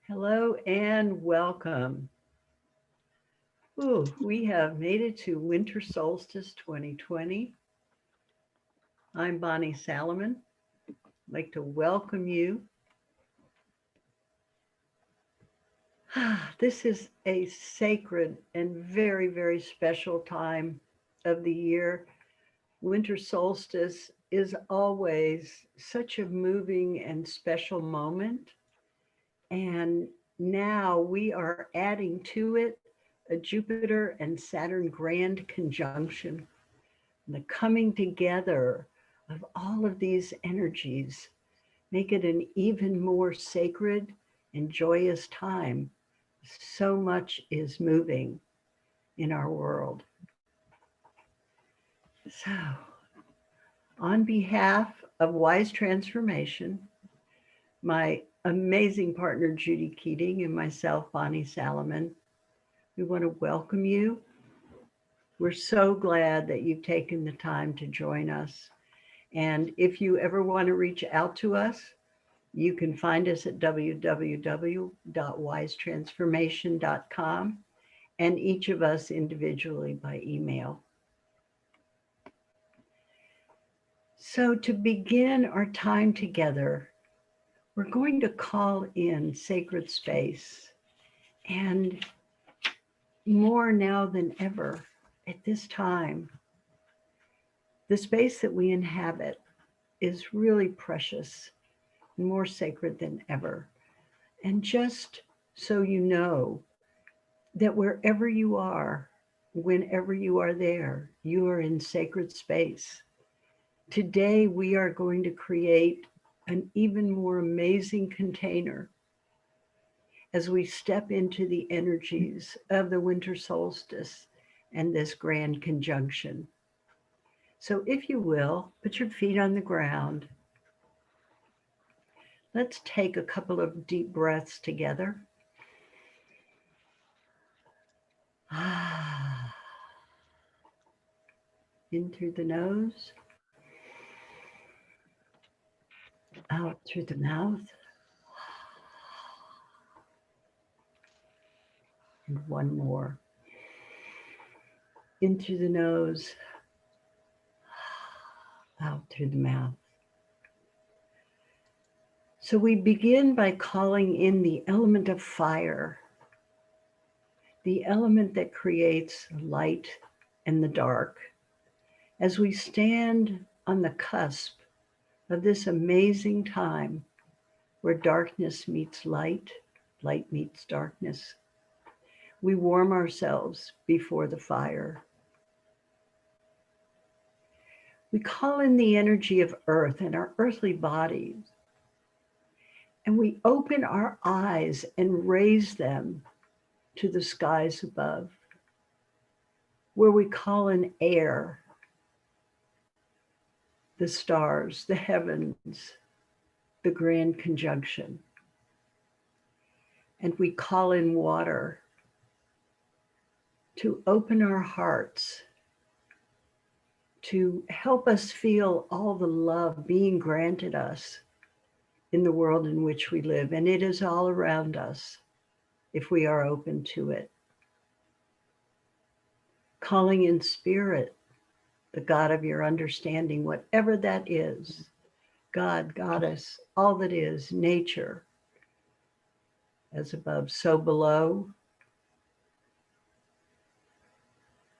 Hello and welcome. Ooh, we have made it to Winter Solstice 2020. I'm Bonnie Salomon. I'd like to welcome you. This is a sacred and very, very special time of the year. Winter solstice is always such a moving and special moment. And now we are adding to it a Jupiter and Saturn grand conjunction, the coming together of all of these energies make it an even more sacred and joyous time. So much is moving in our world. So, on behalf of Wise Transformation, my amazing partner Judy Keating and myself, Bonnie Salomon, we want to welcome you. We're so glad that you've taken the time to join us. And if you ever want to reach out to us, you can find us at www.wisetransformation.com and each of us individually by email. So to begin our time together, we're going to call in sacred space, and more now than ever at this time, the space that we inhabit is really precious, more sacred than ever. And just so you know that wherever you are, whenever you are there, you are in sacred space. Today, we are going to create an even more amazing container as we step into the energies of the winter solstice and this grand conjunction. So, if you will, put your feet on the ground. Let's take a couple of deep breaths together. In through the nose, out through the mouth, and one more. In through the nose, out through the mouth. So we begin by calling in the element of fire, the element that creates light and the dark, as we stand on the cusp of this amazing time where darkness meets light, light meets darkness. We warm ourselves before the fire. We call in the energy of earth and our earthly bodies, and we open our eyes and raise them to the skies above, where we call in air, the stars, the heavens, the grand conjunction. And we call in water to open our hearts, to help us feel all the love being granted us in the world in which we live. And it is all around us if we are open to it. Calling in spirit, the God of your understanding, whatever that is, God, Goddess, all that is, nature, as above, so below,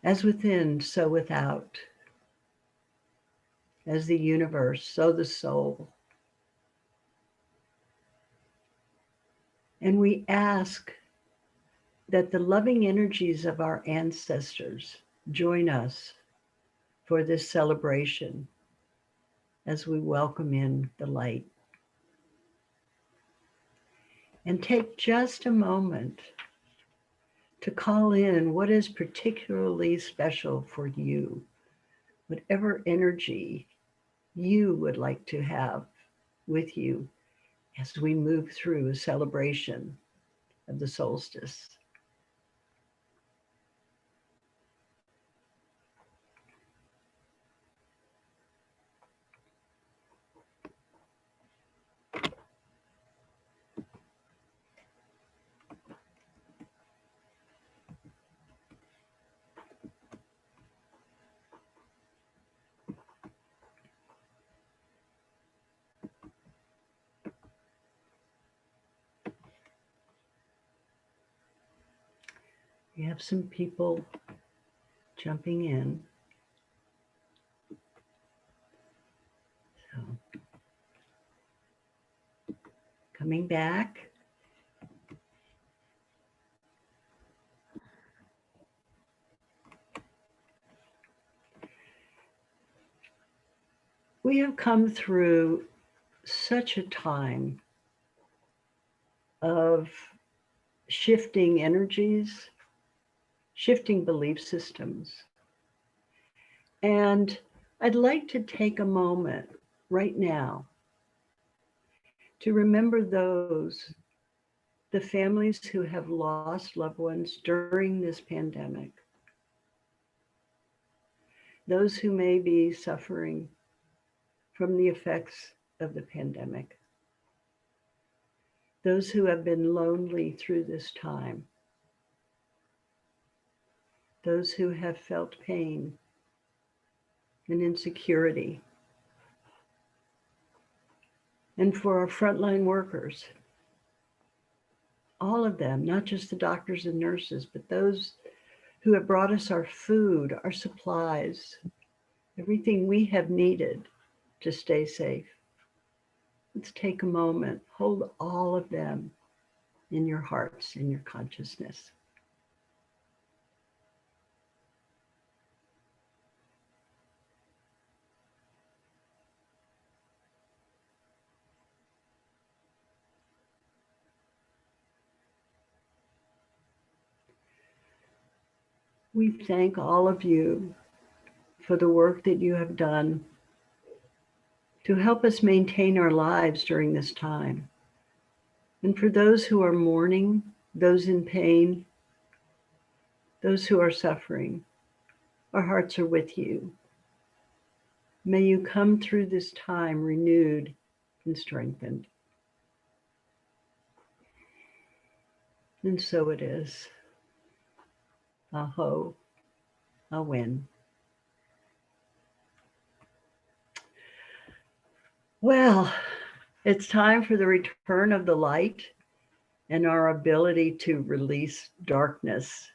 as within, so without, as the universe, so the soul. And we ask that the loving energies of our ancestors join us for this celebration as we welcome in the light. And take just a moment to call in what is particularly special for you, whatever energy you would like to have with you as we move through a celebration of the solstice. We have some people jumping in. So coming back. We have come through such a time of shifting energies, shifting belief systems. And I'd like to take a moment right now to remember those, the families who have lost loved ones during this pandemic, those who may be suffering from the effects of the pandemic, those who have been lonely through this time, those who have felt pain and insecurity, and for our frontline workers, all of them, not just the doctors and nurses, but those who have brought us our food, our supplies, everything we have needed to stay safe. Let's take a moment, hold all of them in your hearts, in your consciousness. We thank all of you for the work that you have done to help us maintain our lives during this time. And for those who are mourning, those in pain, those who are suffering, our hearts are with you. May you come through this time renewed and strengthened. And so it is. Aho, a win. Well, it's time for the return of the light and our ability to release darkness.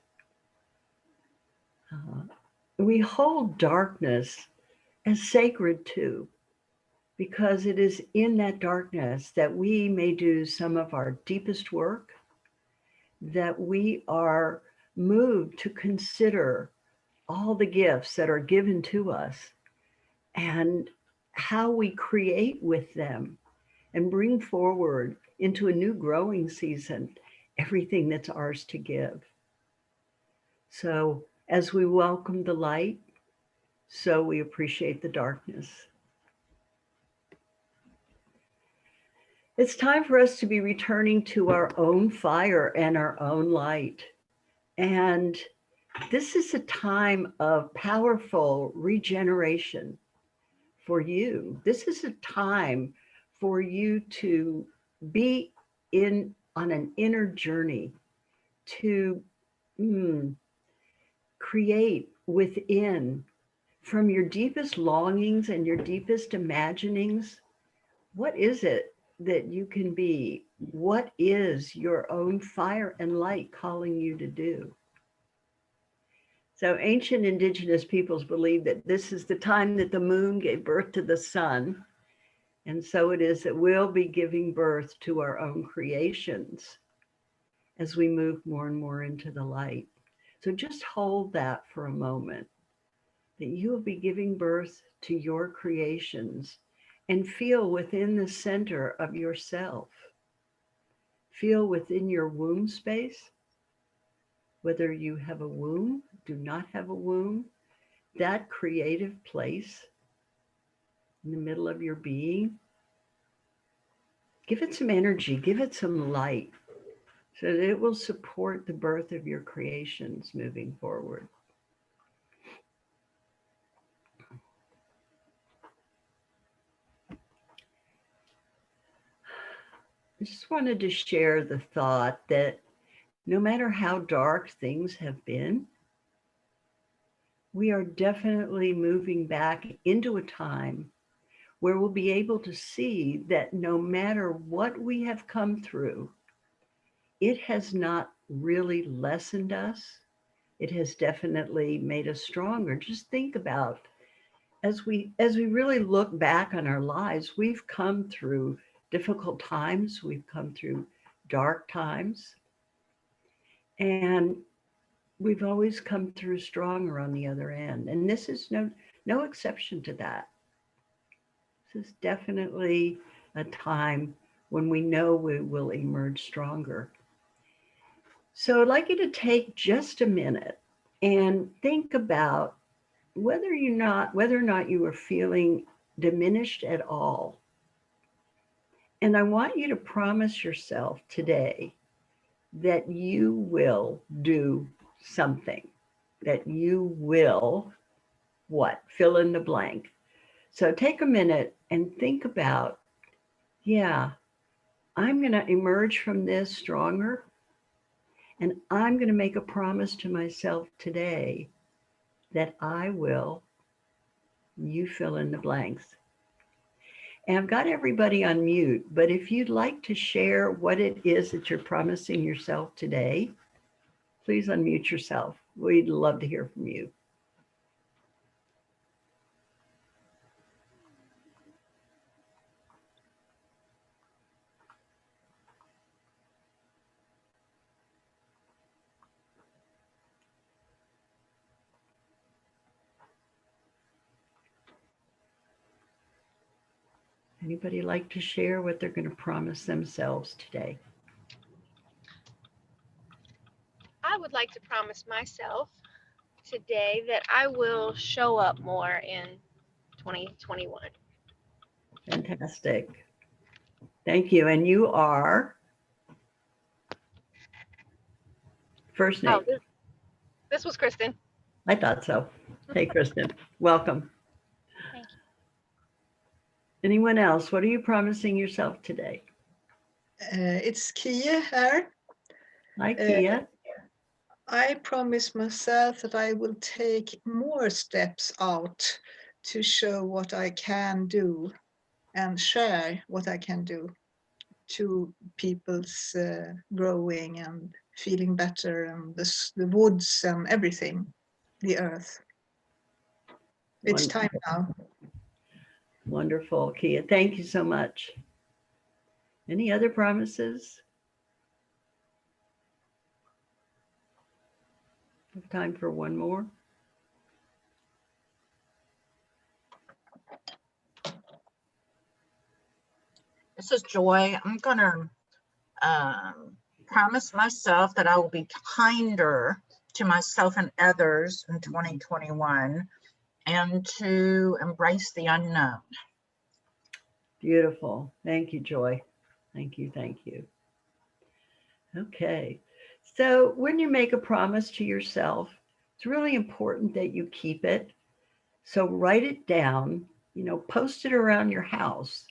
We hold darkness as sacred too, because it is in that darkness that we may do some of our deepest work, that we are moved to consider all the gifts that are given to us and how we create with them and bring forward into a new growing season everything that's ours to give. So as we welcome the light, so we appreciate the darkness. It's time for us to be returning to our own fire and our own light. And this is a time of powerful regeneration for you. This is a time for you to be on an inner journey to create within from your deepest longings and your deepest imaginings. What is it that you can be? What is your own fire and light calling you to do? So ancient indigenous peoples believe that this is the time that the moon gave birth to the sun. And so it is that we'll be giving birth to our own creations as we move more and more into the light. So just hold that for a moment, that you will be giving birth to your creations, and feel within the center of yourself. Feel within your womb space, whether you have a womb, do not have a womb, that creative place in the middle of your being. Give it some energy, give it some light, so that it will support the birth of your creations moving forward. I just wanted to share the thought that no matter how dark things have been, we are definitely moving back into a time where we'll be able to see that no matter what we have come through, it has not really lessened us. it has definitely made us stronger. Just think about, as we really look back on our lives, we've come through difficult times, we've come through dark times, and we've always come through stronger on the other end. And this is no exception to that. This is definitely a time when we know we will emerge stronger. So I'd like you to take just a minute and think about whether or not you are feeling diminished at all. And I want you to promise yourself today that you will do something, that you will what? Fill in the blank. So take a minute and think about, yeah, I'm going to emerge from this stronger, and I'm going to make a promise to myself today that I will, you fill in the blanks. And I've got everybody on mute, but if you'd like to share what it is that you're promising yourself today, please unmute yourself. We'd love to hear from you. Anybody like to share what they're going to promise themselves today? I would like to promise myself today that I will show up more in 2021. Fantastic. Thank you. And you are first Oh, name. this was Kristen. I thought so. Hey, Kristen, welcome. Thank you. Anyone else? What are you promising yourself today? It's Kia here. Hi, Kia. I promise myself that I will take more steps out to show what I can do and share what I can do to people's growing and feeling better, and the woods and everything, the earth. It's time now. Wonderful, Kia. Thank you so much. Any other promises? We have time for one more. This is Joy. I'm going to promise myself that I will be kinder to myself and others in 2021 and to embrace the unknown. Beautiful. Thank you, Joy. Thank you. Thank you. Okay. So when you make a promise to yourself, it's really important that you keep it. So write it down, post it around your house.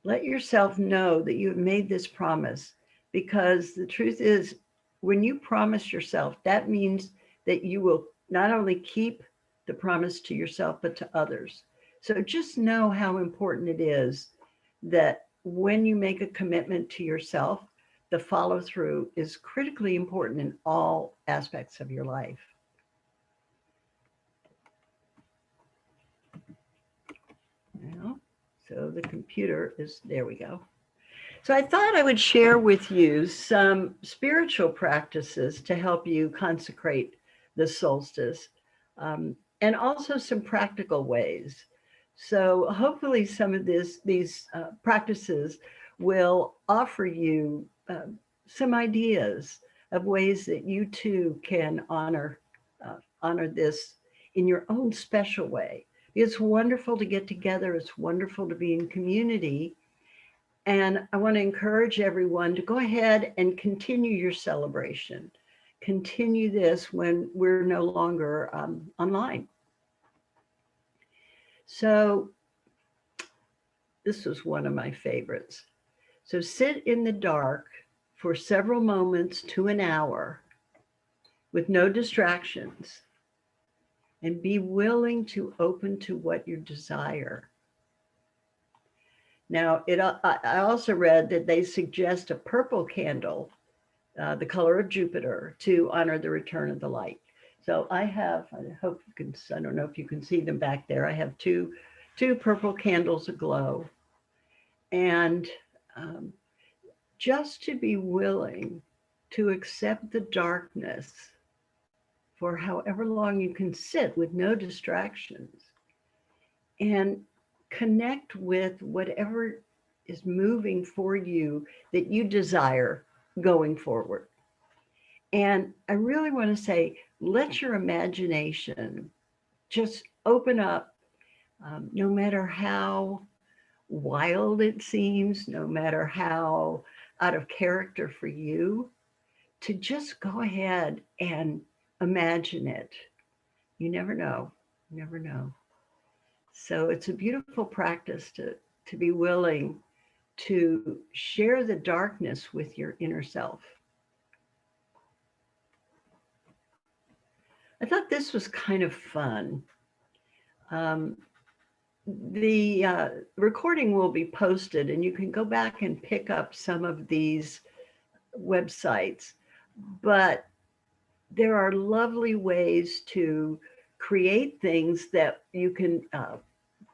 Let yourself know that you have made this promise, because the truth is, when you promise yourself, that means that you will not only keep the promise to yourself, but to others. So just know how important it is that when you make a commitment to yourself, the follow through is critically important in all aspects of your life. Now, so the computer is, there we go. So I thought I would share with you some spiritual practices to help you consecrate the solstice, and also some practical ways. So hopefully some of these practices will offer you some ideas of ways that you too can honor this in your own special way. It's wonderful to get together. It's wonderful to be in community. And I want to encourage everyone to go ahead and continue your celebration. Continue this when we're no longer online. So this was one of my favorites. So sit in the dark for several moments to an hour with no distractions, and be willing to open to what you desire. Now, I also read that they suggest a purple candle the color of Jupiter, to honor the return of the light. So I have, I hope you can, I don't know if you can see them back there. I have two purple candles aglow. And um, just to be willing to accept the darkness for however long you can sit with no distractions and connect with whatever is moving for you that you desire going forward. And I really want to say, let your imagination just open up, no matter how wild it seems, no matter how out of character for you, to just go ahead and imagine it. You never know. You never know. So it's a beautiful practice to be willing to share the darkness with your inner self. I thought this was kind of fun. Um, the recording will be posted, and you can go back and pick up some of these websites. But there are lovely ways to create things that you can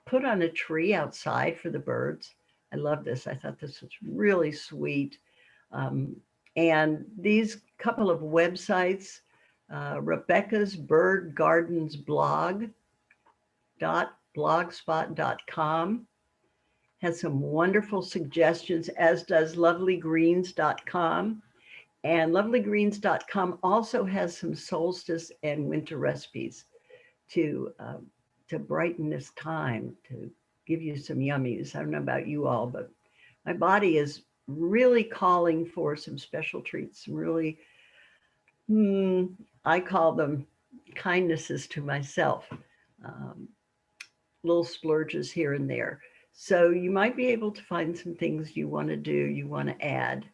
put on a tree outside for the birds. I love this. I thought this was really sweet. Um, and these couple of websites, Rebecca's Bird Gardens blogspot.com has some wonderful suggestions, as does lovelygreens.com. And lovelygreens.com also has some solstice and winter recipes to brighten this time, to give you some yummies. I don't know about you all, but my body is really calling for some special treats, some really, I call them kindnesses to myself, um, little splurges here and there. So you might be able to find some things you want to do, you want to add.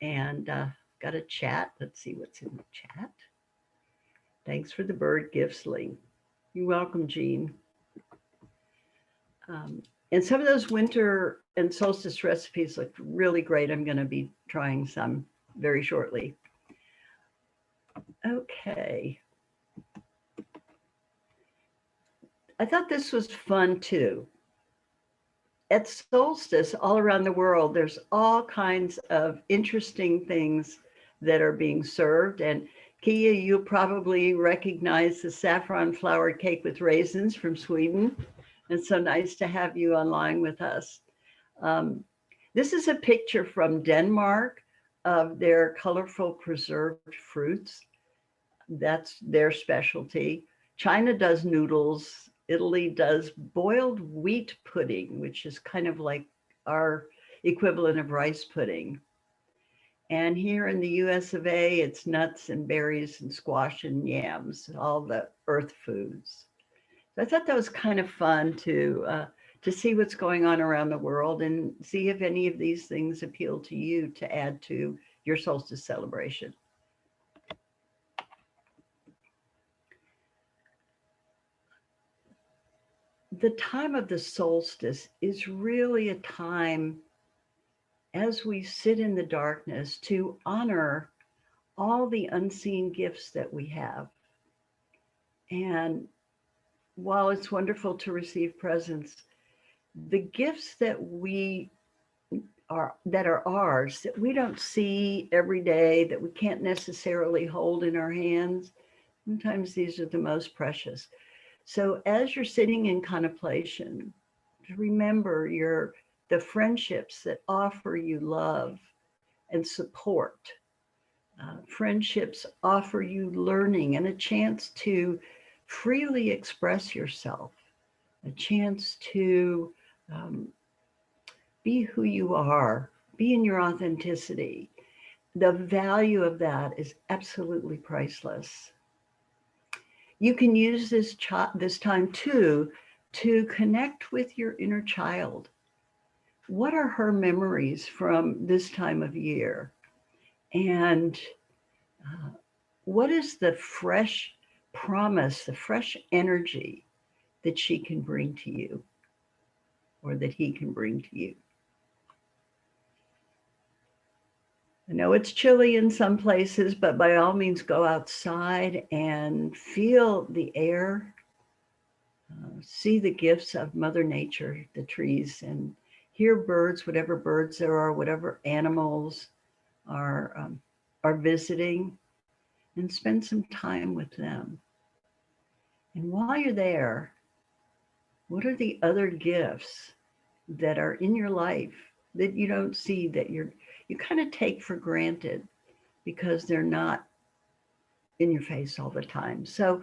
And got a chat. Let's see what's in the chat. Thanks for the bird gifts, Lee. You're welcome, Jean. And some of those winter and solstice recipes look really great. I'm going to be trying some very shortly. Okay. I thought this was fun too. At solstice, all around the world, there's all kinds of interesting things that are being served. And Kia, you probably recognize the saffron flour cake with raisins from Sweden. It's so nice to have you online with us. This is a picture from Denmark of their colorful preserved fruits. That's their specialty. China does noodles. Italy does boiled wheat pudding, which is kind of like our equivalent of rice pudding. And here in the US of A, it's nuts and berries and squash and yams, all the earth foods. So I thought that was kind of fun to see what's going on around the world and see if any of these things appeal to you to add to your solstice celebration. The time of the solstice is really a time, as we sit in the darkness, to honor all the unseen gifts that we have. And while it's wonderful to receive presents, the gifts that are ours, that we don't see every day, that we can't necessarily hold in our hands, sometimes these are the most precious. So as you're sitting in contemplation, remember the friendships that offer you love and support. Friendships offer you learning and a chance to freely express yourself, a chance to be who you are, be in your authenticity. The value of that is absolutely priceless. You can use this time too to connect with your inner child. What are her memories from this time of year? And what is the fresh promise, the fresh energy that she can bring to you, or that he can bring to you? I know it's chilly in some places, but by all means, go outside and feel the air, see the gifts of Mother Nature, the trees, and hear birds, whatever birds there are, whatever animals are visiting, and spend some time with them. And while you're there, what are the other gifts that are in your life that you don't see, that you kind of take for granted because they're not in your face all the time? So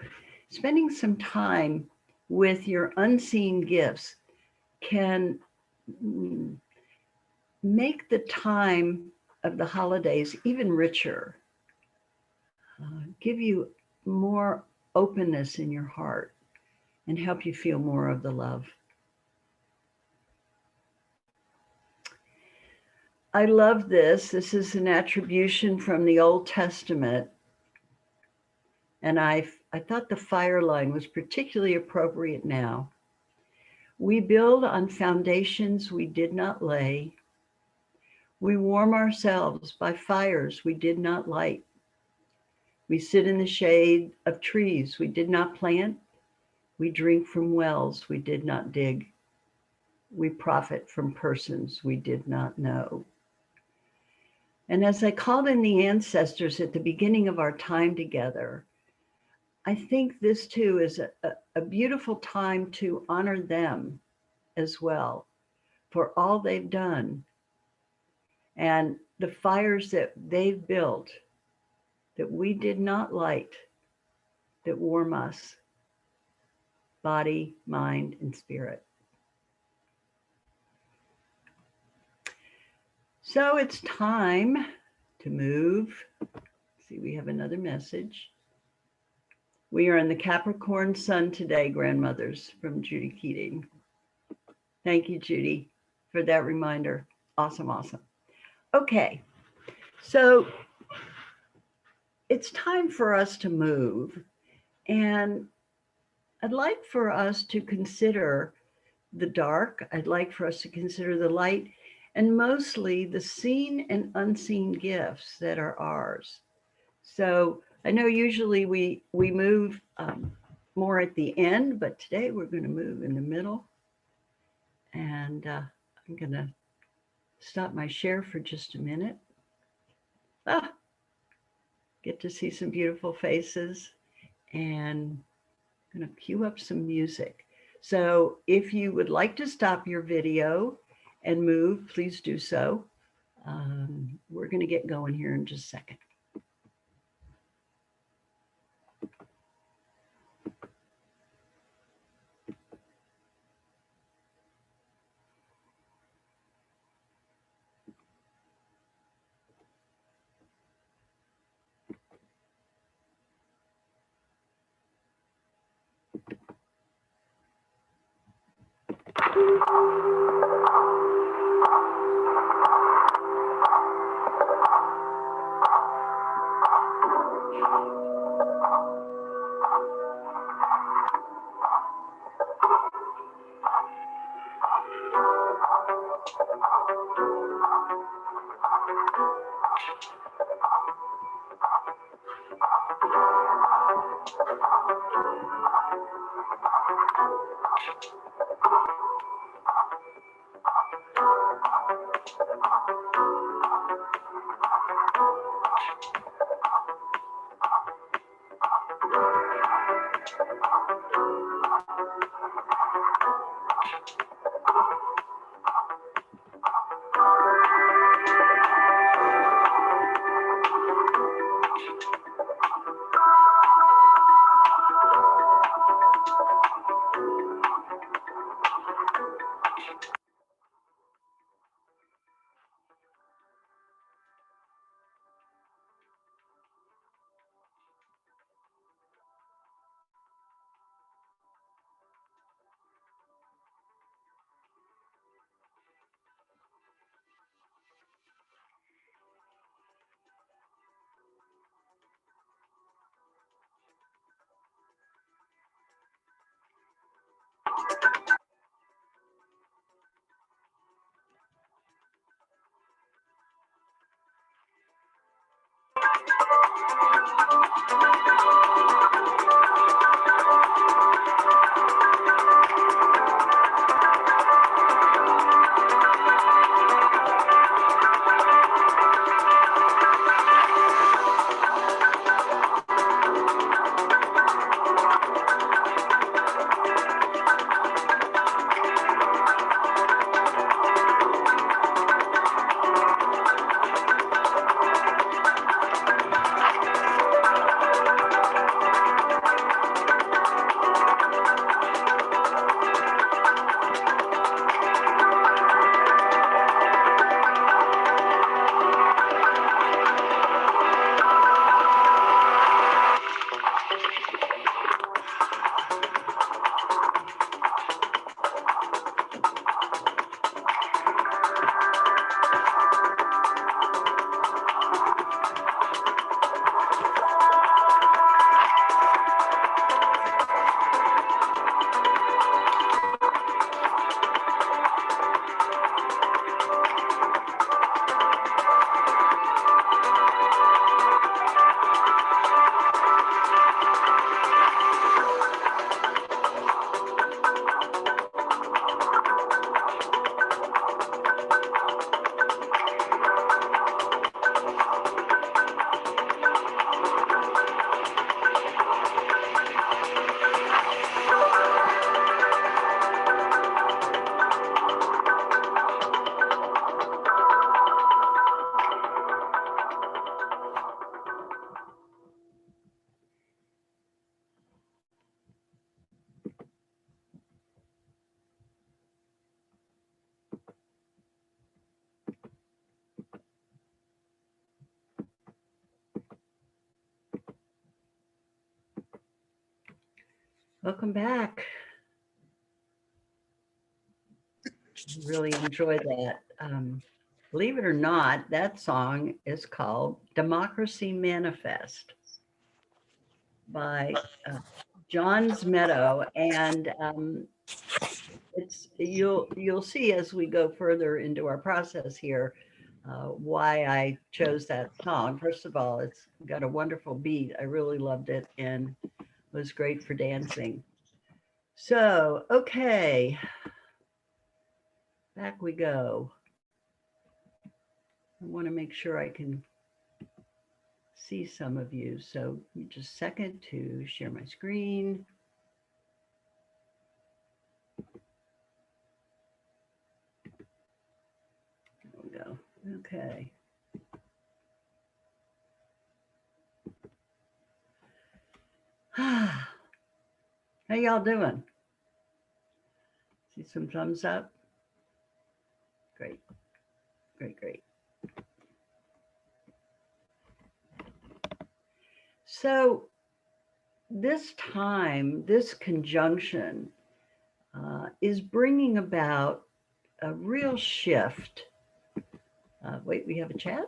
spending some time with your unseen gifts can make the time of the holidays even richer, give you more openness in your heart, and help you feel more of the love. I love this. This is an attribution from the Old Testament. And I thought the fire line was particularly appropriate now. We build on foundations we did not lay. We warm ourselves by fires we did not light. We sit in the shade of trees we did not plant. We drink from wells we did not dig. We profit from persons we did not know. And as I called in the ancestors at the beginning of our time together, I think this too is a beautiful time to honor them as well for all they've done and the fires that they've built that we did not light, that warm us, body, mind, and spirit. So it's time to move. See, we have another message. We are in the Capricorn sun today, grandmothers, from Judy Keating. Thank you, Judy, for that reminder. Awesome, awesome. Okay, so it's time for us to move. And I'd like for us to consider the dark. I'd like for us to consider the light, and mostly the seen and unseen gifts that are ours. So I know usually we move more at the end, but today we're going to move in the middle. And I'm going to stop my share for just a minute. Get to see some beautiful faces, and I'm going to cue up some music. So if you would like to stop your video and move, please do so. We're going to get going here in just a second. Welcome back. Really enjoyed that. Believe it or not, that song is called Democracy Manifest by John's Meadow. And it's you'll see as we go further into our process here why I chose that song. First of all, it's got a wonderful beat. I really loved it and it was great for dancing. So, okay, back we go. I want to make sure I can see some of you. So just a second to share my screen. There we go. Okay. How y'all doing? See some thumbs up? Great, great, great. So this time, this conjunction is bringing about a real shift. Wait, we have a chat?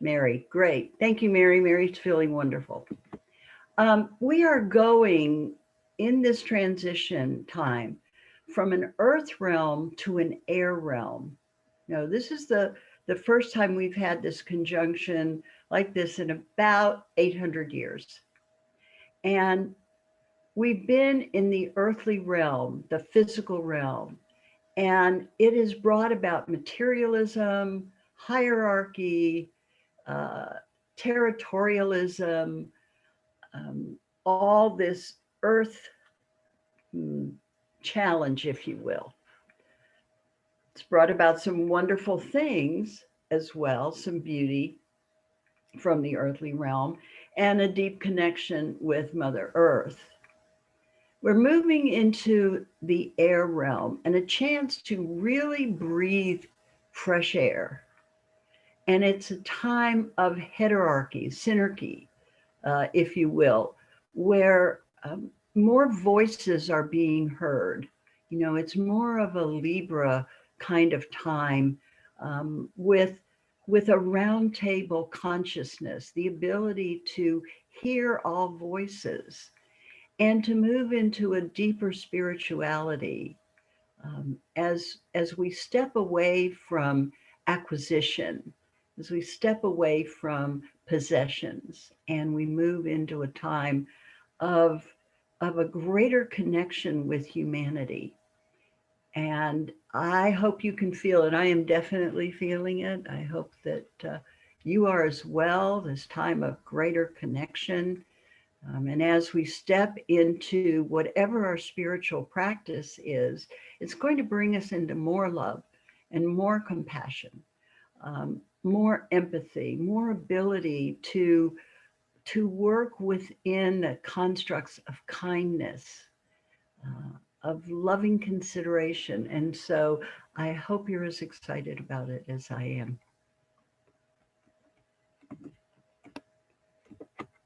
Mary, great. Thank you, Mary. Mary's feeling wonderful. We are going in this transition time from an earth realm to an air realm. No, this is the first time we've had this conjunction like this in about 800 years. And we've been in the earthly realm, the physical realm, and it has brought about materialism, hierarchy, territorialism, all this earth challenge, if you will. It's brought about some wonderful things as well, some beauty from the earthly realm, and a deep connection with Mother Earth. We're moving into the air realm and a chance to really breathe fresh air. And it's a time of heterarchy, synarchy, if you will, where more voices are being heard. You know, it's more of a Libra kind of time with a round table consciousness, the ability to hear all voices and to move into a deeper spirituality as we step away from acquisition, as we step away from possessions, and we move into a time of, of a greater connection with humanity. And I hope you can feel it. I am definitely feeling it. I hope that you are as well, this time of greater connection. And as we step into whatever our spiritual practice is, it's going to bring us into more love and more compassion, more empathy, more ability to work within the constructs of kindness, of loving consideration. And so I hope you're as excited about it as I am.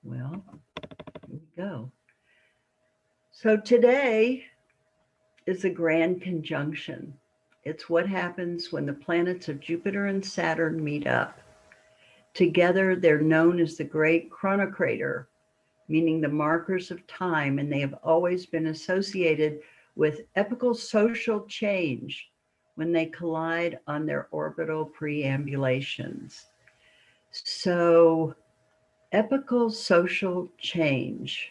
Well, here we go. So today is a grand conjunction. It's what happens when the planets of Jupiter and Saturn meet up. Together, they're known as the Great Chronocrater, meaning the markers of time, and they have always been associated with epical social change when they collide on their orbital preambulations. So, epical social change.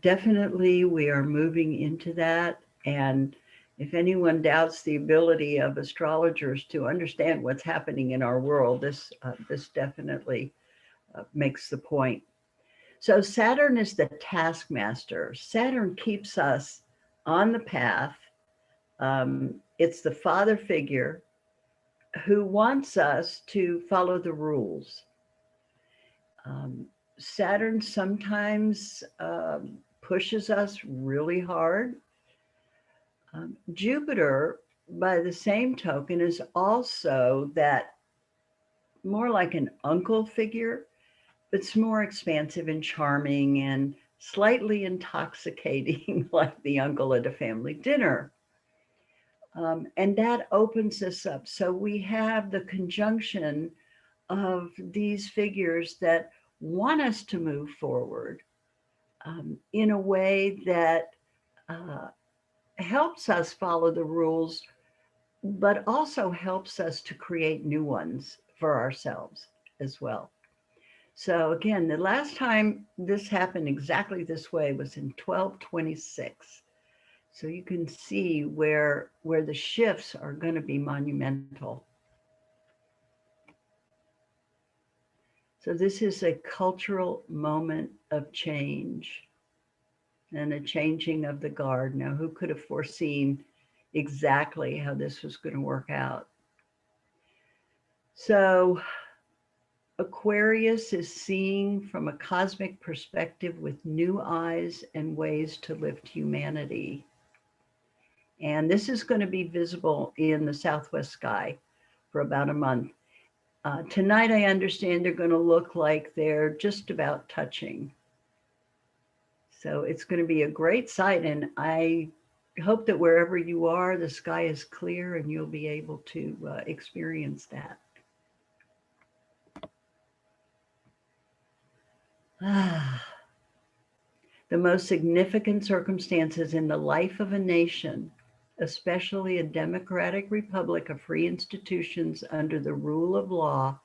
Definitely, we are moving into that. And if anyone doubts the ability of astrologers to understand what's happening in our world, this definitely makes the point. So Saturn is the taskmaster. Saturn keeps us on the path. It's the father figure who wants us to follow the rules. Saturn sometimes pushes us really hard. Jupiter, by the same token, is also that more like an uncle figure. It's more expansive and charming and slightly intoxicating, like the uncle at a family dinner. And that opens us up. So we have the conjunction of these figures that want us to move forward in a way that uh, helps us follow the rules, but also helps us to create new ones for ourselves as well. So again, the last time this happened exactly this way was in 1226. So you can see where the shifts are going to be monumental. So this is a cultural moment of change and a changing of the guard. Now, who could have foreseen exactly how this was going to work out? So Aquarius is seeing from a cosmic perspective with new eyes and ways to lift humanity. And this is going to be visible in the southwest sky for about a month. Tonight, I understand they're going to look like they're just about touching. So it's going to be a great sight. And I hope that wherever you are, the sky is clear and you'll be able to experience that. The most significant circumstances in the life of a nation, especially a democratic republic of free institutions under the rule of law,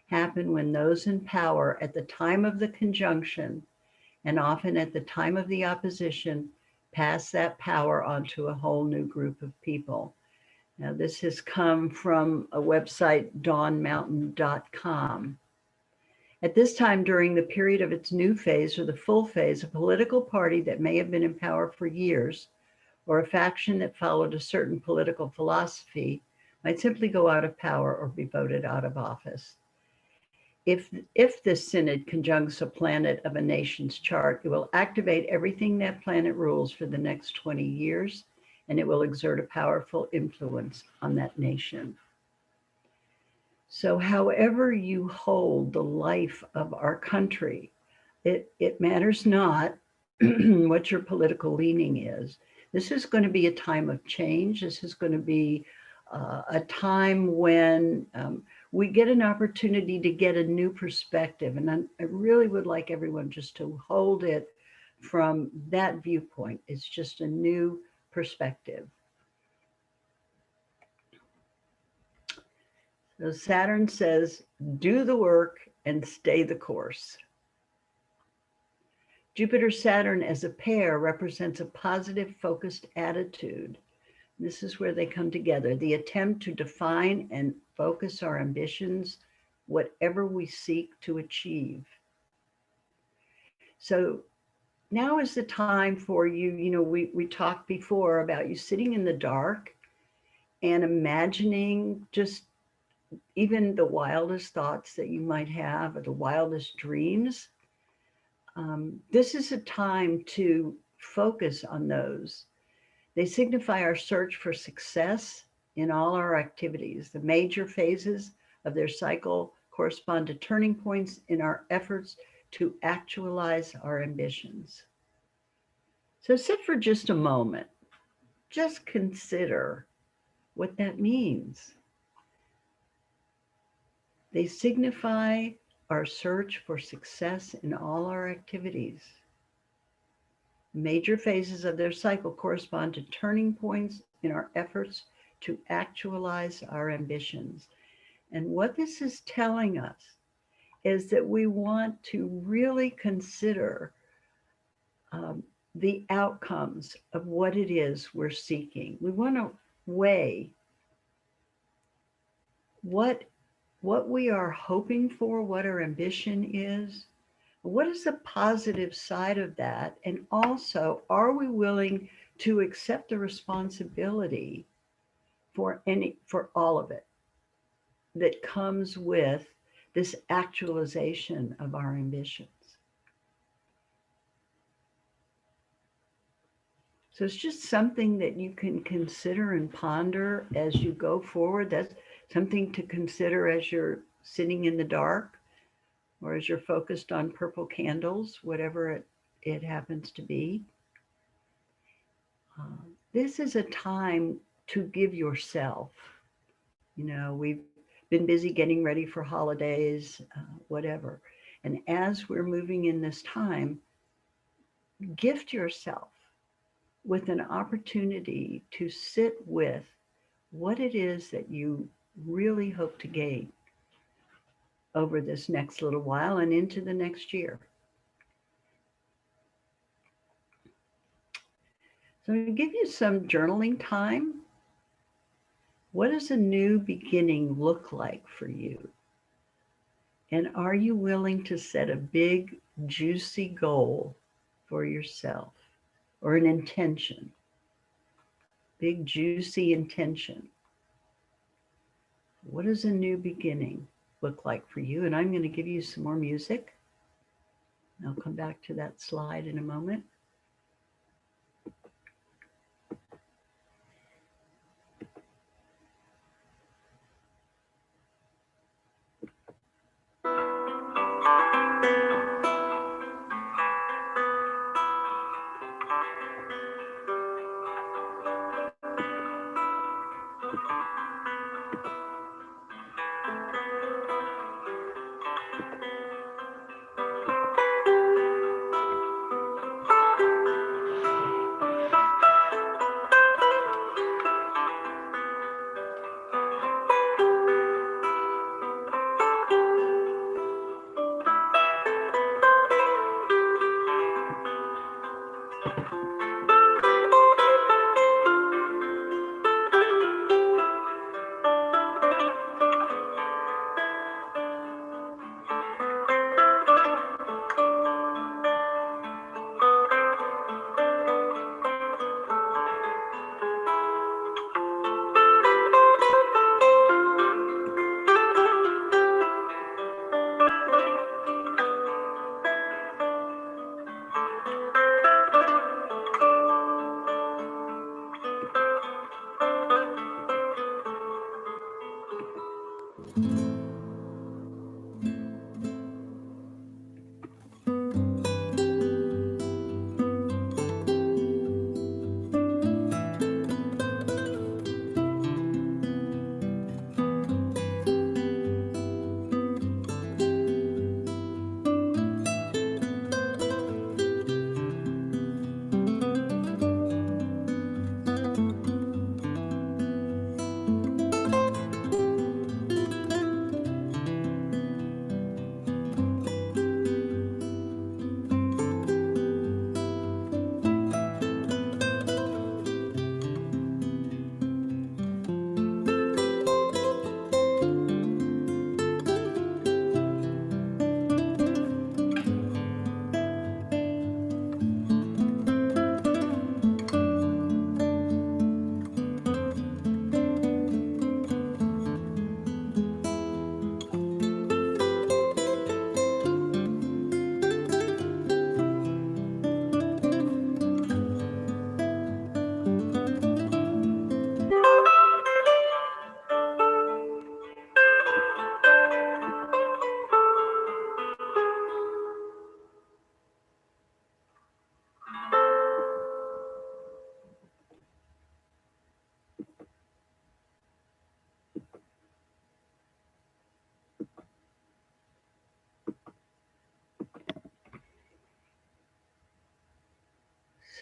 happen when those in power at the time of the conjunction, and often at the time of the opposition, pass that power onto a whole new group of people. Now, this has come from a website, dawnmountain.com. At this time, during the period of its new phase or the full phase, a political party that may have been in power for years, or a faction that followed a certain political philosophy, might simply go out of power or be voted out of office. If this synod conjuncts a planet of a nation's chart, it will activate everything that planet rules for the next 20 years, and it will exert a powerful influence on that nation. So however you hold the life of our country, it matters not what your political leaning is. This is going to be a time of change. This is going to be a time when we get an opportunity to get a new perspective. And I really would like everyone just to hold it from that viewpoint. It's just a new perspective. So Saturn says, do the work and stay the course. Jupiter Saturn as a pair represents a positive, focused attitude. This is where they come together. The attempt to define and focus our ambitions, whatever we seek to achieve. So now is the time for you. We talked before about you sitting in the dark and imagining just even the wildest thoughts that you might have or the wildest dreams. This is a time to focus on those. They signify our search for success in all our activities. The major phases of their cycle correspond to turning points in our efforts to actualize our ambitions. So sit for just a moment. Just consider what that means. They signify our search for success in all our activities. Major phases of their cycle correspond to turning points in our efforts to actualize our ambitions. And what this is telling us is that we want to really consider the outcomes of what it is we're seeking. We want to weigh what we are hoping for, what our ambition is, what is the positive side of that, and also are we willing to accept the responsibility for all of it that comes with this actualization of our ambitions. So it's just something that you can consider and ponder as you go forward. That's something to consider as you're sitting in the dark or as you're focused on purple candles, whatever it happens to be. This is a time to give yourself. We've been busy getting ready for holidays, whatever. And as we're moving in this time, gift yourself with an opportunity to sit with what it is that you really hope to gain over this next little while and into the next year. So to give you some journaling time, what does a new beginning look like for you? And are you willing to set a big, juicy goal for yourself or an intention? Big, juicy intention. What does a new beginning look like for you? And I'm going to give you some more music. I'll come back to that slide in a moment.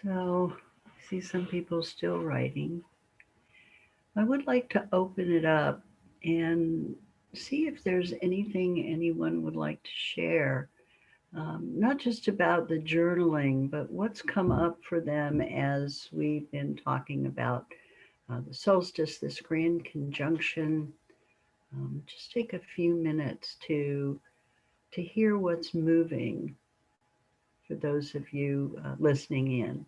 So I see some people still writing. I would like to open it up and see if there's anything anyone would like to share. Not just about the journaling, but what's come up for them as we've been talking about the solstice, this grand conjunction. Just take a few minutes to hear what's moving for those of you listening in.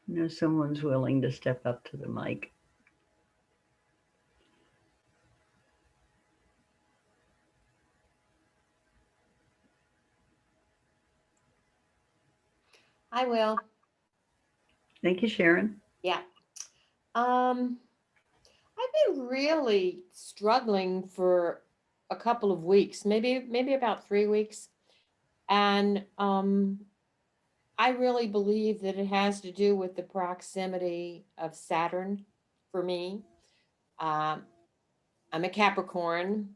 I know someone's willing to step up to the mic. I will. Thank you, Sharon. Yeah. I've been really struggling for a couple of weeks, maybe about 3 weeks. And I really believe that it has to do with the proximity of Saturn for me. Um, I'm a Capricorn,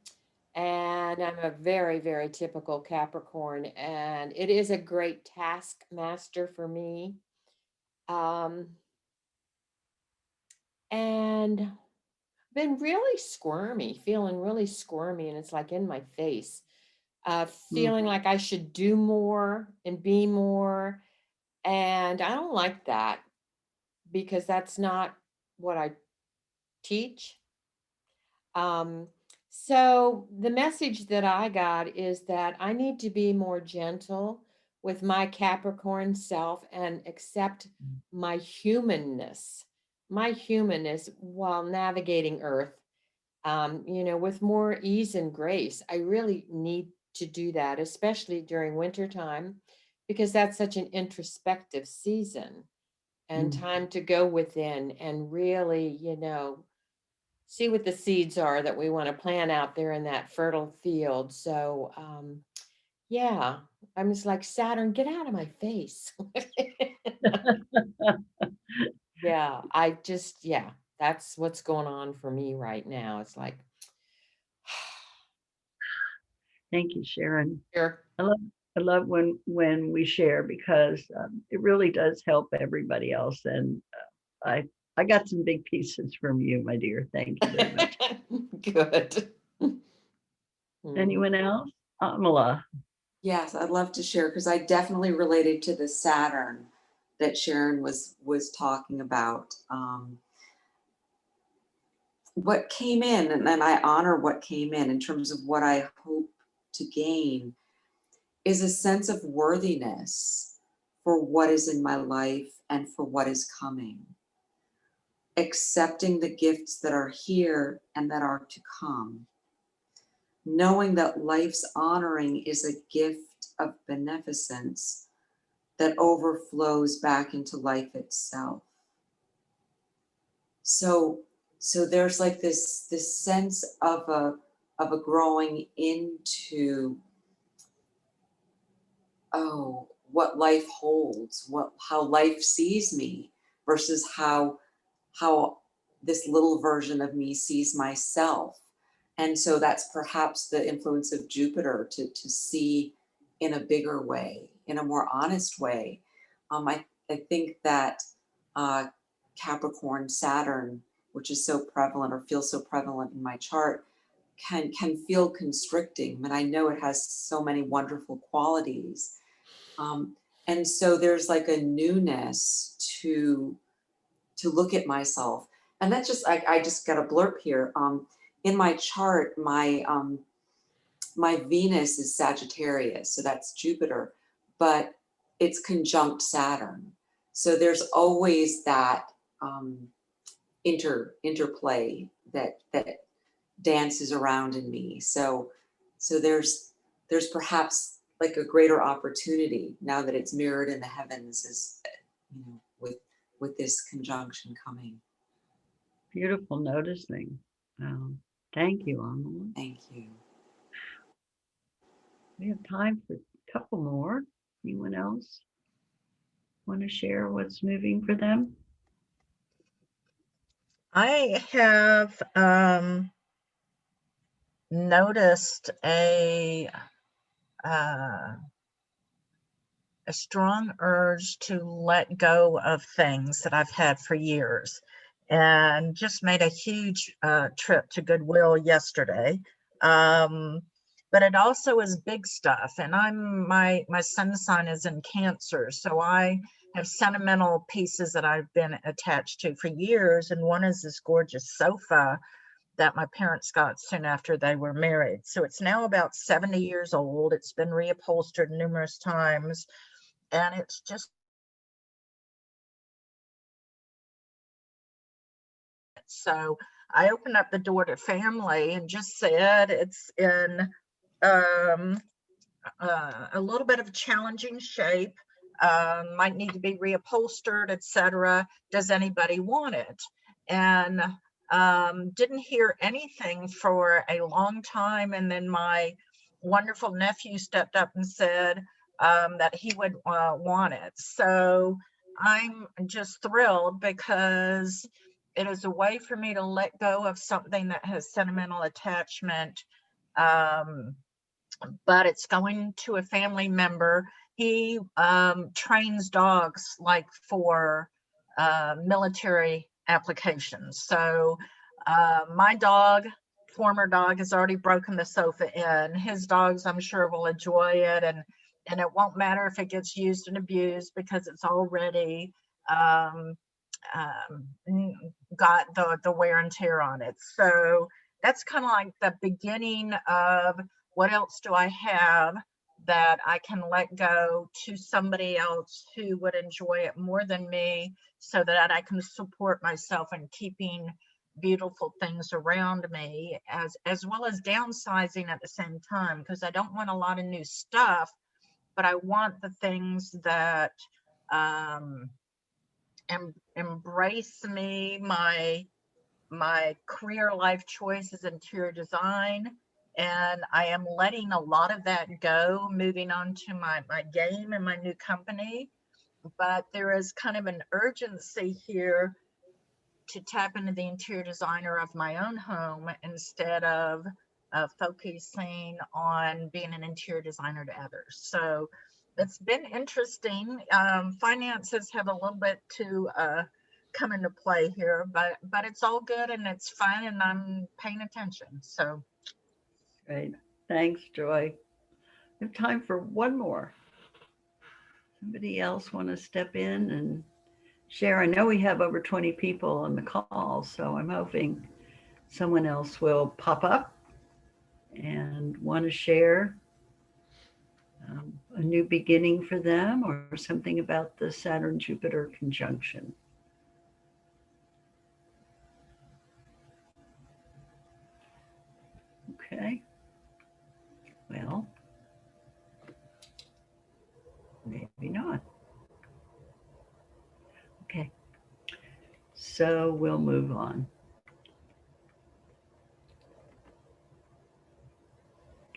and I'm a very, very typical Capricorn, and it is a great taskmaster for me. Um, and been really squirmy, feeling really squirmy, and it's like in my face, feeling like I should do more and be more. And I don't like that because that's not what I teach. Um, so the message that I got is that I need to be more gentle with my Capricorn self and accept my humanness while navigating Earth, with more ease and grace. I really need to do that, especially during winter time, because that's such an introspective season and time to go within and really, see what the seeds are that we want to plant out there in that fertile field. So, yeah, I'm just like, Saturn, get out of my face. Yeah, that's what's going on for me right now. It's like, Thank you, Sharon. sure. I love when we share because it really does help everybody else. And I got some big pieces from you, my dear. Thank you very much. Good. Anyone else? Amala. Yes, I'd love to share because I definitely related to the Saturn that Sharon was talking about. What came in, and I honor what came in terms of what I hope to gain, is a sense of worthiness for what is in my life and for what is coming. Accepting the gifts that are here and that are to come. Knowing that life's honoring is a gift of beneficence that overflows back into life itself. So there's like this sense of a growing into, oh, what life holds, how life sees me versus how this little version of me sees myself. And so that's perhaps the influence of Jupiter to see in a bigger way, in a more honest way. I think that Capricorn Saturn, which is so prevalent or feels so prevalent in my chart, can feel constricting, but I know it has so many wonderful qualities. And so there's like a newness to look at myself. And that's just, I just got a blurb here. In my chart, my Venus is Sagittarius, so that's Jupiter, but it's conjunct Saturn. So there's always that interplay that dances around in me. So there's perhaps like a greater opportunity now that it's mirrored in the heavens, as with this conjunction coming. Beautiful noticing. Thank you, Amala. Thank you. We have time for a couple more. Anyone else want to share what's moving for them? I have noticed a strong urge to let go of things that I've had for years, and just made a huge trip to Goodwill yesterday. But it also is big stuff, and my sun sign is in Cancer, so I have sentimental pieces that I've been attached to for years, and one is this gorgeous sofa that my parents got soon after they were married. So it's now about 70 years old. It's been reupholstered numerous times, and it's just so I opened up the door to family and just said it's in a little bit of a challenging shape, might need to be reupholstered, etc. Does anybody want it? And didn't hear anything for a long time, and then my wonderful nephew stepped up and said that he would want it. So I'm just thrilled, because it is a way for me to let go of something that has sentimental attachment, but it's going to a family member. He trains dogs like for military applications. So my former dog, has already broken the sofa in. His dogs, I'm sure, will enjoy it, and it won't matter if it gets used and abused, because it's already got the wear and tear on it. So that's kind of like the beginning of what else do I have that I can let go to somebody else who would enjoy it more than me, so that I can support myself in keeping beautiful things around me, as well as downsizing at the same time, because I don't want a lot of new stuff, but I want the things that embrace me, my career life choices, interior design, and I am letting a lot of that go, moving on to my game and my new company. But there is kind of an urgency here to tap into the interior designer of my own home, instead of focusing on being an interior designer to others. So it's been interesting. Finances have a little bit to come into play here, but it's all good and it's fun, and I'm paying attention. So Great. Thanks, Joy. We have time for one more. Somebody else want to step in and share? I know we have over 20 people on the call, so I'm hoping someone else will pop up and want to share a new beginning for them, or something about the Saturn-Jupiter conjunction. Okay. Well, maybe not. Okay. So we'll move on.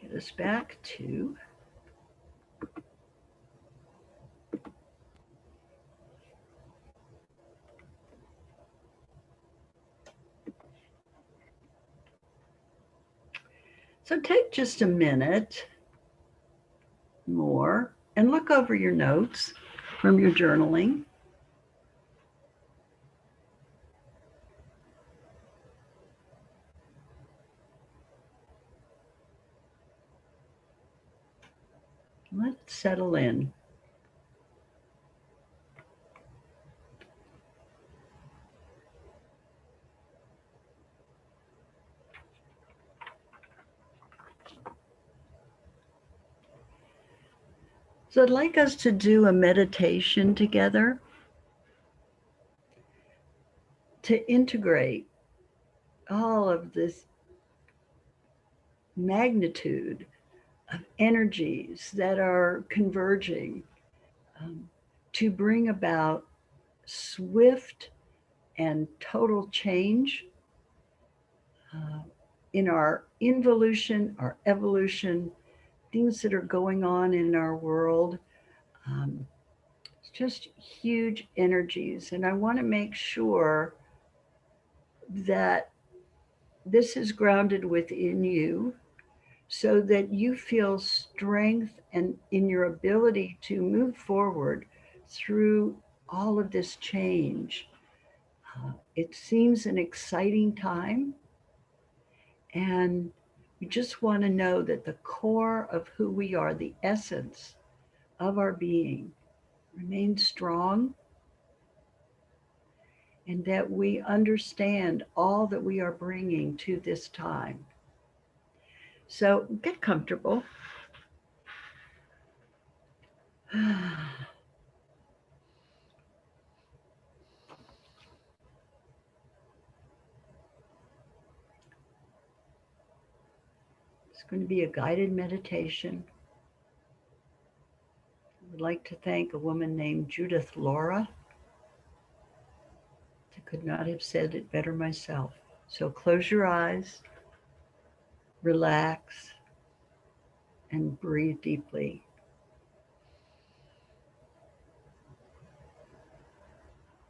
Get us back to so take just a minute more and look over your notes from your journaling. Let's settle in. So I'd like us to do a meditation together to integrate all of this magnitude of energies that are converging um, to bring about swift and total change uh, in our involution, our evolution, things that are going on in our world. Um, it's just huge energies. And I want to make sure that this is grounded within you so that you feel strength and in your ability to move forward through all of this change. It seems an exciting time, and we just want to know that the core of who we are, the essence of our being, remains strong, and that we understand all that we are bringing to this time. So get comfortable. It's going to be a guided meditation. I would like to thank a woman named Judith Laura. I could not have said it better myself. So close your eyes, relax, and breathe deeply.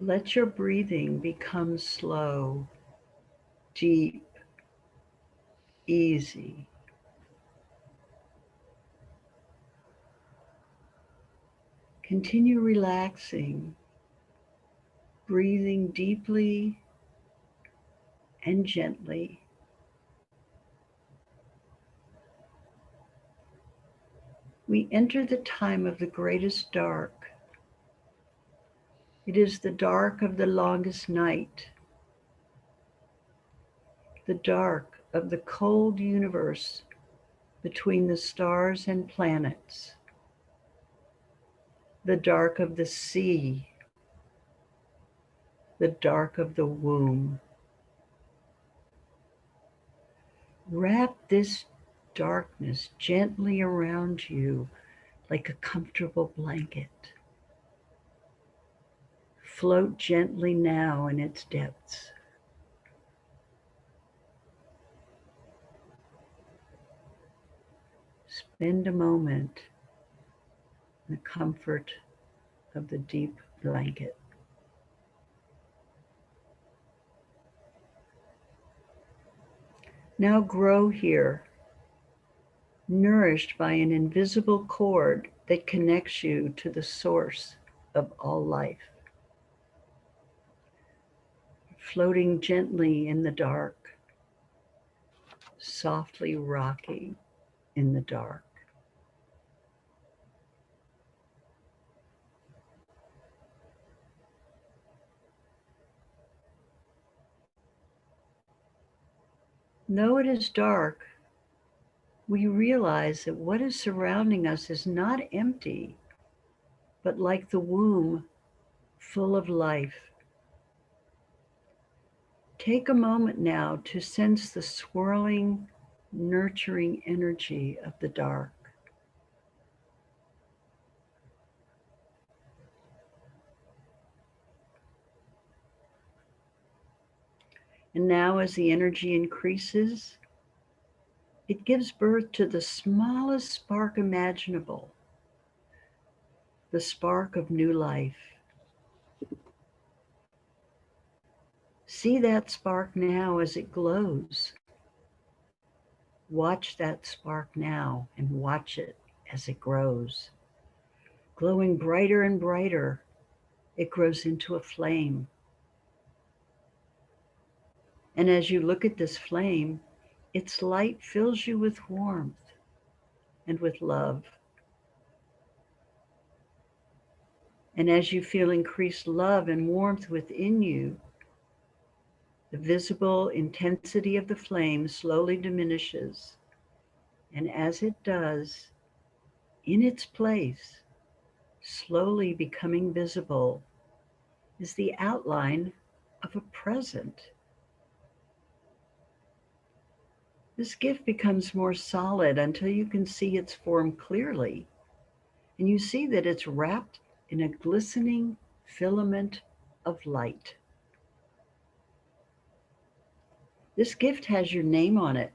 Let your breathing become slow, deep, easy. Continue relaxing, breathing deeply and gently. We enter the time of the greatest dark. It is the dark of the longest night, the dark of the cold universe between the stars and planets, the dark of the sea, the dark of the womb. Wrap this darkness gently around you like a comfortable blanket. Float gently now in its depths. Spend a moment in the comfort of the deep blanket. Now grow here, nourished by an invisible cord that connects you to the source of all life. Floating gently in the dark, softly rocking in the dark. Though it is dark, we realize that what is surrounding us is not empty, but like the womb, full of life. Take a moment now to sense the swirling, nurturing energy of the dark. And now, as the energy increases, it gives birth to the smallest spark imaginable, the spark of new life. See that spark now as it glows. Watch that spark now and watch it as it grows. Glowing brighter and brighter, it grows into a flame. And as you look at this flame, its light fills you with warmth and with love. And as you feel increased love and warmth within you, the visible intensity of the flame slowly diminishes. And as it does, in its place, slowly becoming visible, is the outline of a present. This gift becomes more solid until you can see its form clearly, and you see that it's wrapped in a glistening filament of light. This gift has your name on it,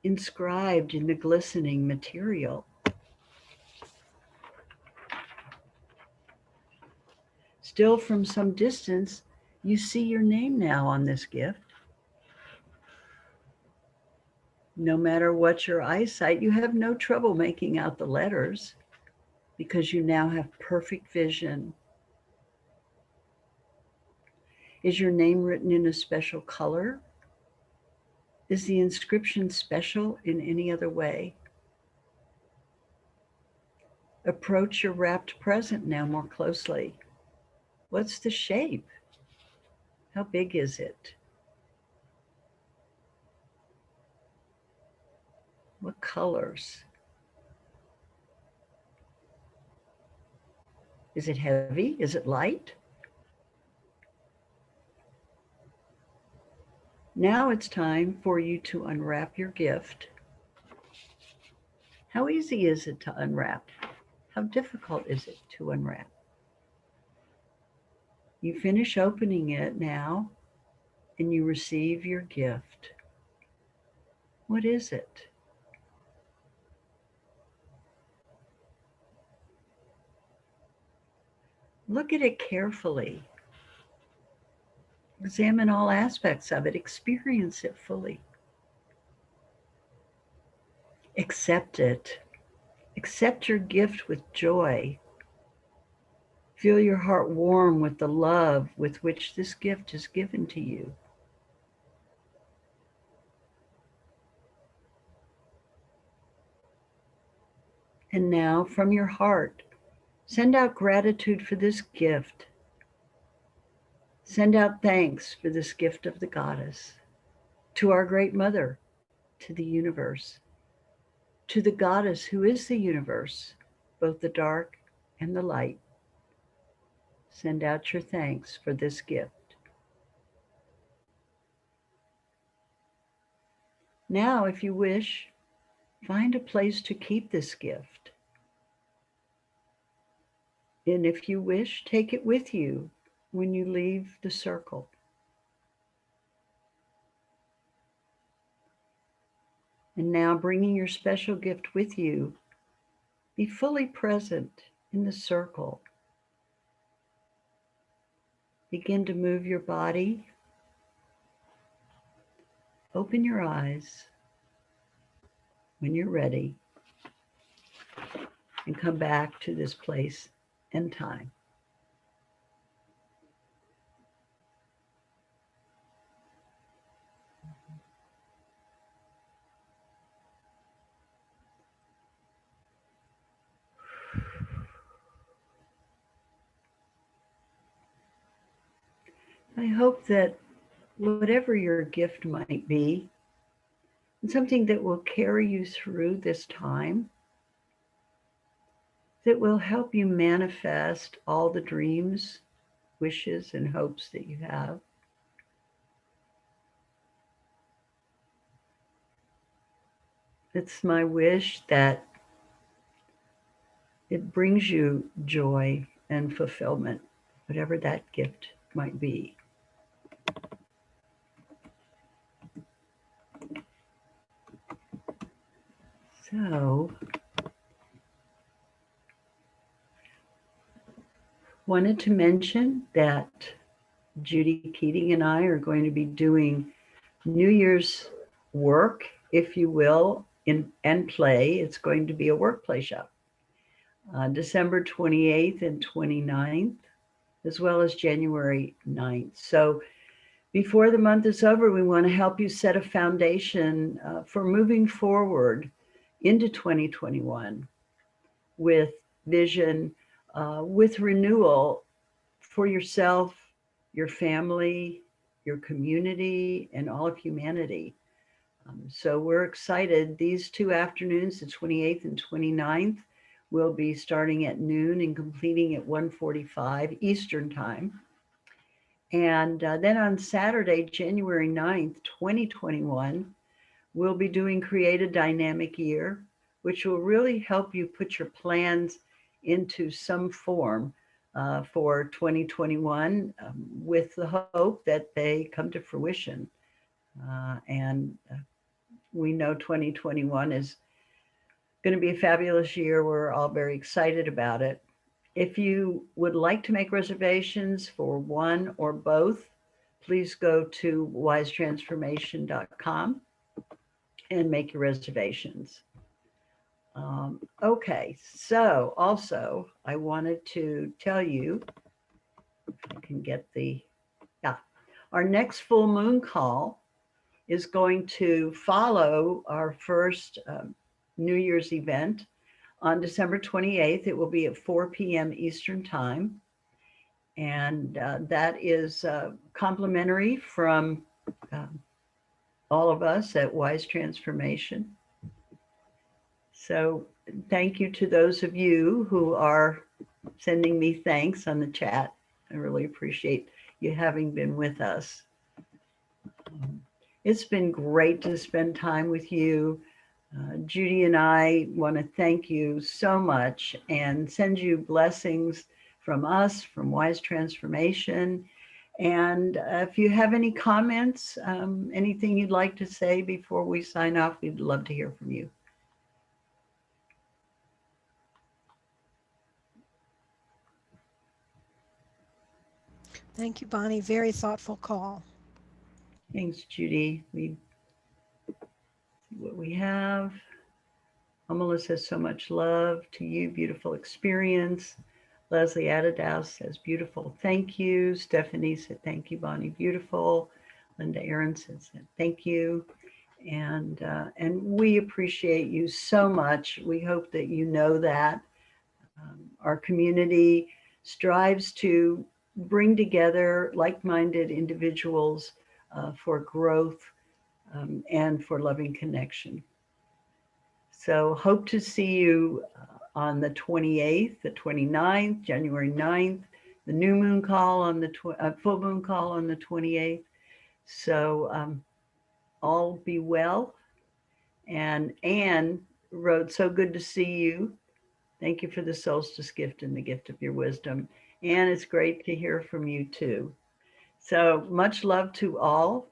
inscribed in the glistening material. Still from some distance, you see your name now on this gift. No matter what your eyesight, you have no trouble making out the letters because you now have perfect vision. Is your name written in a special color? Is the inscription special in any other way? Approach your wrapped present now more closely. What's the shape? How big is it? What colors? Is it heavy? Is it light? Now it's time for you to unwrap your gift. How easy is it to unwrap? How difficult is it to unwrap? You finish opening it now and you receive your gift. What is it? Look at it carefully. Examine all aspects of it. Experience it fully. Accept it. Accept your gift with joy. Feel your heart warm with the love with which this gift is given to you. And now, from your heart, send out gratitude for this gift. Send out thanks for this gift of the goddess, to our great mother, to the universe, to the goddess who is the universe, both the dark and the light. Send out your thanks for this gift. Now, if you wish, find a place to keep this gift. And if you wish, take it with you when you leave the circle. And now, bringing your special gift with you, be fully present in the circle. Begin to move your body. Open your eyes when you're ready and come back to this place and time. I hope that whatever your gift might be, and something that will carry you through this time, that will help you manifest all the dreams, wishes, and hopes that you have. It's my wish that it brings you joy and fulfillment, whatever that gift might be. So, wanted to mention that Judy Keating and I are going to be doing New Year's work, if you will, and play. It's going to be a workplay show. December 28th and 29th, as well as January 9th. So before the month is over, we want to help you set a foundation for moving forward into 2021 with vision, with renewal for yourself, your family, your community, and all of humanity. So we're excited. These 2 afternoons, the 28th and 29th, will be starting at noon and completing at 1:45 Eastern Time. And then on Saturday, January 9th, 2021, we'll be doing Create a Dynamic Year, which will really help you put your plans into some form for 2021 with the hope that they come to fruition. And we know 2021 is going to be a fabulous year. We're all very excited about it. If you would like to make reservations for one or both, please go to wisetransformation.com and make your reservations. Okay, so also I wanted to tell you, if I can get our next full moon call is going to follow our first New Year's event on December 28th. It will be at 4 p.m. Eastern Time. And that is complimentary from all of us at Wise Transformation. So thank you to those of you who are sending me thanks on the chat. I really appreciate you having been with us. It's been great to spend time with you. Judy and I want to thank you so much and send you blessings from us, from Wise Transformation. And if you have any comments, anything you'd like to say before we sign off, we'd love to hear from you. Thank you, Bonnie. Very thoughtful call. Thanks, Judy. We see what we have. Amala says so much love to you. Beautiful experience. Leslie Adidas says beautiful. Thank you. Stephanie said thank you, Bonnie. Beautiful. Linda Aaron says thank you. And we appreciate you so much. We hope that you know that. Our community strives to bring together like-minded individuals for growth and for loving connection. So hope to see you on the 28th, the 29th, January 9th, the new moon call on the full moon call on the 28th. So all be well. And Anne wrote, so good to see you. Thank you for the solstice gift and the gift of your wisdom. And it's great to hear from you too. So much love to all.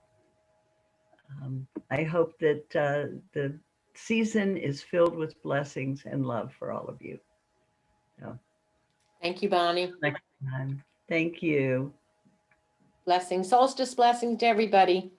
I hope that the season is filled with blessings and love for all of you. So, Thank you, Bonnie. next time. Thank you. Blessings, solstice blessings to everybody.